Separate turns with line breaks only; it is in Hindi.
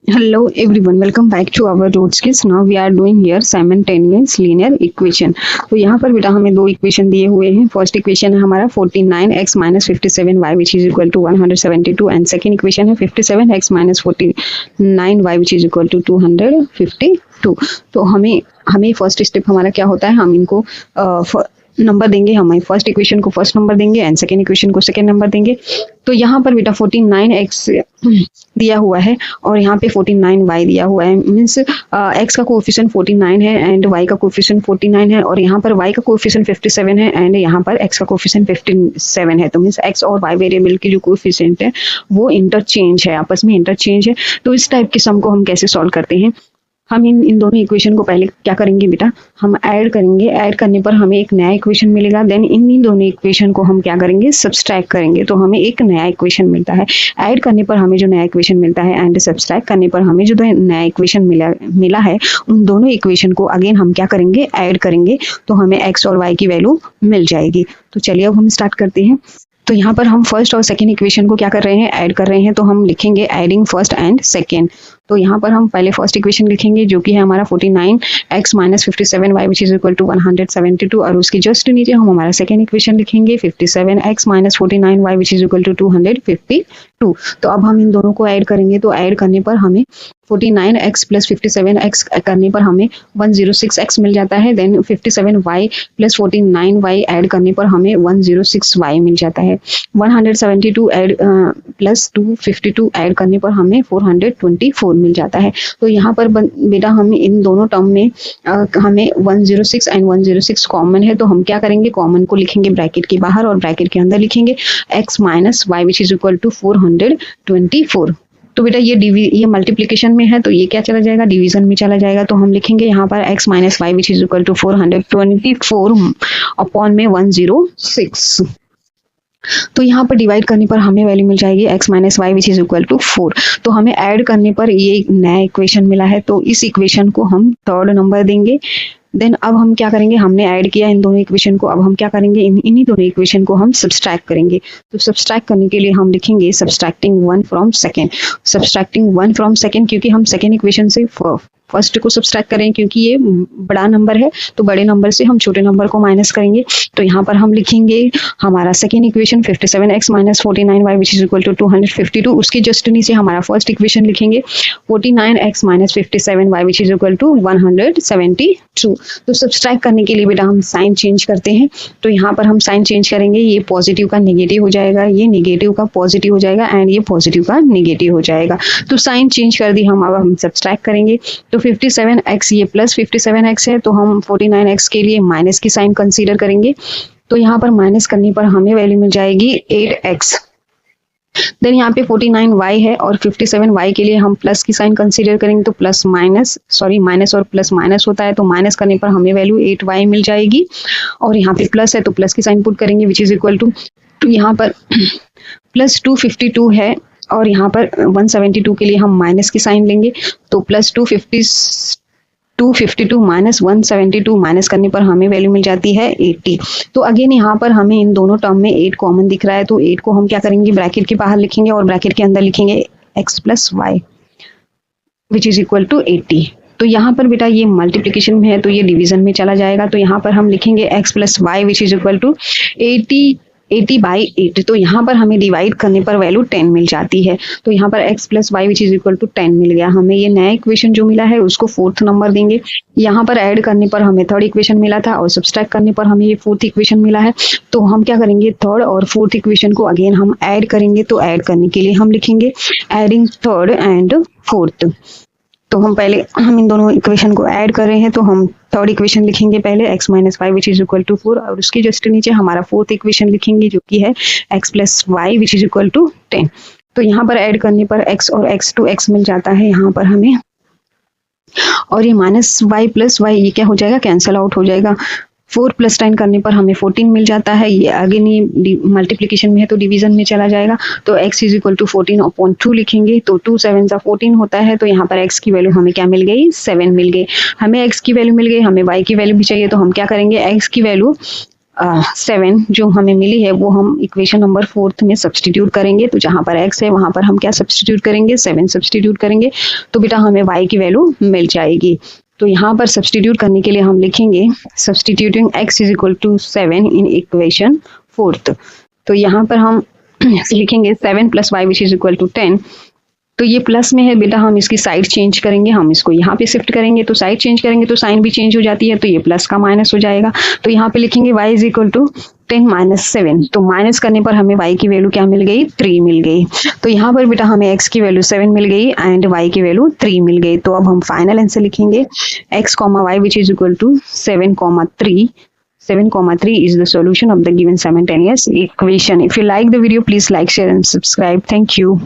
Hello everyone, welcome back to our road skills. Now we are doing here simultaneous linear equation. तो यहाँ पर बेटा हमें दो इक्वेशन दिए हुए हैं. फर्स्ट इक्वेशन है हमारा 49x minus 57y which is equal to 172 and second equation है 57x minus 49y which is equal to 252. तो हमें फर्स्ट स्टेप हमारा क्या होता है, हम इनको नंबर देंगे. हमें फर्स्ट इक्वेशन को फर्स्ट नंबर देंगे एंड सेकेंड इक्वेशन को सेकेंड नंबर देंगे. तो यहाँ पर बेटा 49x दिया हुआ है और यहाँ पे 49y दिया हुआ है. मीन्स x का कोएफिशिएंट 49 है एंड y का कोएफिशिएंट 49 है और यहाँ पर y का कोएफिशिएंट 57 है एंड यहाँ पर x का कोएफिशिएंट 57 है. तो मीन्स x और y वेरिएबल की जो कोएफिशिएंट है वो इंटरचेंज है, आपस में इंटरचेंज है. तो इस टाइप के सम को हम कैसे सॉल्व करते हैं, हम इन दोनों इक्वेशन को पहले क्या करेंगे बेटा, हम ऐड करेंगे. ऐड करने पर हमें एक नया इक्वेशन मिलेगा. देन इन दोनों इक्वेशन को हम क्या करेंगे, सब्सट्रैक्ट करेंगे. तो हमें एक नया इक्वेशन मिलता है. ऐड करने पर हमें जो नया इक्वेशन मिलता है एंड सब्सट्रैक्ट करने पर हमें जो नया इक्वेशन मिला है, उन दोनों इक्वेशन को अगेन हम क्या करेंगे, ऐड करेंगे. तो हमें एक्स और वाई की वैल्यू मिल जाएगी. तो चलिए अब हम स्टार्ट करते हैं. तो यहाँ पर हम फर्स्ट और सेकेंड इक्वेशन को क्या कर रहे हैं, ऐड कर रहे हैं. तो हम लिखेंगे एडिंग फर्स्ट एंड सेकेंड. तो यहाँ पर हम पहले फर्स्ट इक्वेशन लिखेंगे जो कि है हमारा 49x minus 57y which is equal to 172 और उसकी जस्ट नीचे हम हमारा सेकेंड इक्वेशन लिखेंगे 57x minus 49y which is equal to 252. तो अब हम इन दोनों को ऐड करेंगे. तो ऐड करने पर हमें 49x प्लस 57x करने पर हमें 106x मिल जाता है. Then 57y plus 49y add करने पर हमें 106y मिल जाता है. 172 ऐड प्लस 252 ऐड करने पर हमें 424 मिल जाता है. तो यहाँ पर बेटा हम इन दोनों टर्म में हमें 106 एंड 106 कॉमन है. तो हम क्या करेंगे, कॉमन को लिखेंगे ब्रैकेट के बाहर और ब्रैकेट के अंदर लिखेंगे x minus y which is equal to 424. तो बेटा ये मल्टीप्लिकेशन में है तो ये क्या चला जाएगा, डिवीजन में चला जाएगा. तो हम लिखेंगे यहाँ पर x minus y which is equal to 424 upon में 106. तो यहाँ पर डिवाइड करने पर हमें वैल्यू मिल जाएगी x minus y which is equal to 4. तो हमें ऐड करने पर ये नया इक्वेशन मिला है. तो इस इक्वेशन को हम थर्ड नंबर देंगे. देन अब हम क्या करेंगे, हमने ऐड किया इन दोनों इक्वेशन को, अब हम क्या करेंगे, इन्हीं दोनों इक्वेशन को हम सब्सट्रैक्ट करेंगे. तो सब्सट्रैक्ट करने के लिए हम लिखेंगे subtracting 1 from second. Subtracting 1 from second क्योंकि हम सेकेंड इक्वेशन से फर्स्ट को सब्सट्रैक्ट करें क्योंकि ये बड़ा नंबर है. तो बड़े नंबर से हम छोटे नंबर को माइनस करेंगे. तो यहाँ पर हम लिखेंगे हमारा second equation 57x minus 49y which is equal to 252. उसके जस्ट नीचे हमारा फर्स्ट इक्वेशन लिखेंगे 49x minus 57y which is equal to 172. तो सब्सट्रैक्ट करने के लिए बेटा हम साइन चेंज करते हैं. तो यहाँ पर हम साइन चेंज करेंगे. ये पॉजिटिव का नेगेटिव हो जाएगा, ये नेगेटिव का पॉजिटिव हो जाएगा एंड ये पॉजिटिव का नेगेटिव हो जाएगा. तो साइन चेंज कर दी हम. अब हम सब्सट्रैक्ट करेंगे. तो 57x ये प्लस 57x है तो हम 49x के लिए माइनस की साइन कंसीडर करेंगे. तो यहाँ पर माइनस करने पर हमें वैल्यू मिल जाएगी 8x. देन यहाँ पे 49y है और 57y के लिए हम प्लस की साइन कंसीडर करेंगे. तो प्लस माइनस माइनस और प्लस माइनस होता है तो माइनस करने पर हमें वैल्यू 8y मिल जाएगी. और यहाँ पे प्लस है तो प्लस की साइन पुट करेंगे विच इज इक्वल टू यहाँ पर प्लस 252 है और यहाँ पर 172 के लिए हम माइनस की साइन लेंगे. तो प्लस 252 माइनस 172 माइनस करने पर हमें वैल्यू मिल जाती है 80. तो अगेन यहाँ पर हमें इन दोनों टर्म में 8 कॉमन दिख रहा है. तो 8 को हम क्या करेंगे, ब्रैकेट के बाहर लिखेंगे और ब्रैकेट के अंदर लिखेंगे x plus y which is equal to 80. तो यहाँ पर बेटा ये मल्टीप्लिकेशन में है तो ये डिवीजन में चला जाएगा. तो यहाँ पर हम लिखेंगे x plus y which is equal to 80 by 8. तो यहाँ पर हमें डिवाइड करने पर वैल्यू 10 मिल जाती है. तो यहाँ पर x plus y which is equal to 10 मिल गया. हमें ये नया इक्वेशन जो मिला है उसको फोर्थ नंबर देंगे. यहाँ पर ऐड करने पर हमें थर्ड इक्वेशन मिला था और सब्सट्रैक्ट करने पर हमें ये फोर्थ इक्वेशन मिला है. तो हम क्या करेंगे, थर्ड और फोर्थ इक्वेशन को अगेन हम ऐड करेंगे. तो ऐड करने के लिए हम लिखेंगे एडिंग थर्ड एंड फोर्थ. तो हम इन दोनों इक्वेशन को ऐड कर रहे हैं. तो हम थर्ड इक्वेशन लिखेंगे पहले x minus y which is equal to 4 और उसके जस्ट नीचे हमारा फोर्थ इक्वेशन लिखेंगे जो कि है x plus y which is equal to 10. तो यहाँ पर ऐड करने पर x और x टू x मिल जाता है यहाँ पर हमें. और ये माइनस वाई प्लस वाई ये क्या हो जाएगा, कैंसल आउट हो जाएगा. 4 प्लस 10 करने पर हमें 14 मिल जाता है. ये अगेन ये मल्टीप्लिकेशन में है तो डिवीजन में चला जाएगा. तो x is equal to 14 upon 2 लिखेंगे. तो 2 7 14 होता है. तो यहाँ पर x की वैल्यू हमें क्या मिल गई, 7 मिल गई. हमें x की वैल्यू मिल गई, हमें y की वैल्यू भी चाहिए. तो हम क्या करेंगे, x की वैल्यू 7 जो हमें मिली है वो हम इक्वेशन नंबर 4 में सब्सटीट्यूट करेंगे। तो जहाँ पर x है वहाँ पर हम क्या सब्सटीट्यूट करेंगे, 7 सब्सटीट्यूट करेंगे, तो बेटा हमें y की वैल्यू मिल जाएगी। तो यहाँ पर सब्सटीट्यूट करने के लिए हम लिखेंगे substituting x is equal to 7 in equation 4। तो यहाँ पर हम लिखेंगे 7 plus y which is equal to 10। तो ये प्लस में है बेटा, हम इसकी साइड चेंज करेंगे, हम इसको यहाँ पे शिफ्ट करेंगे, तो साइड चेंज करेंगे तो साइन भी चेंज हो जाती है, तो ये प्लस का माइनस हो जाएगा। तो यहाँ पे लिखेंगे y is equal to 10 minus 7। तो माइनस करने पर हमें y की वैल्यू क्या मिल गई, 3 मिल गई। तो यहाँ पर बेटा हमें x की वैल्यू 7 मिल गई एंड y की वैल्यू 3 मिल गई। तो अब हम फाइनल आंसर लिखेंगे x, y which is equal to 7, 3 is the solution of the given simultaneous equation. If you like the video, please like, share and subscribe. Thank you.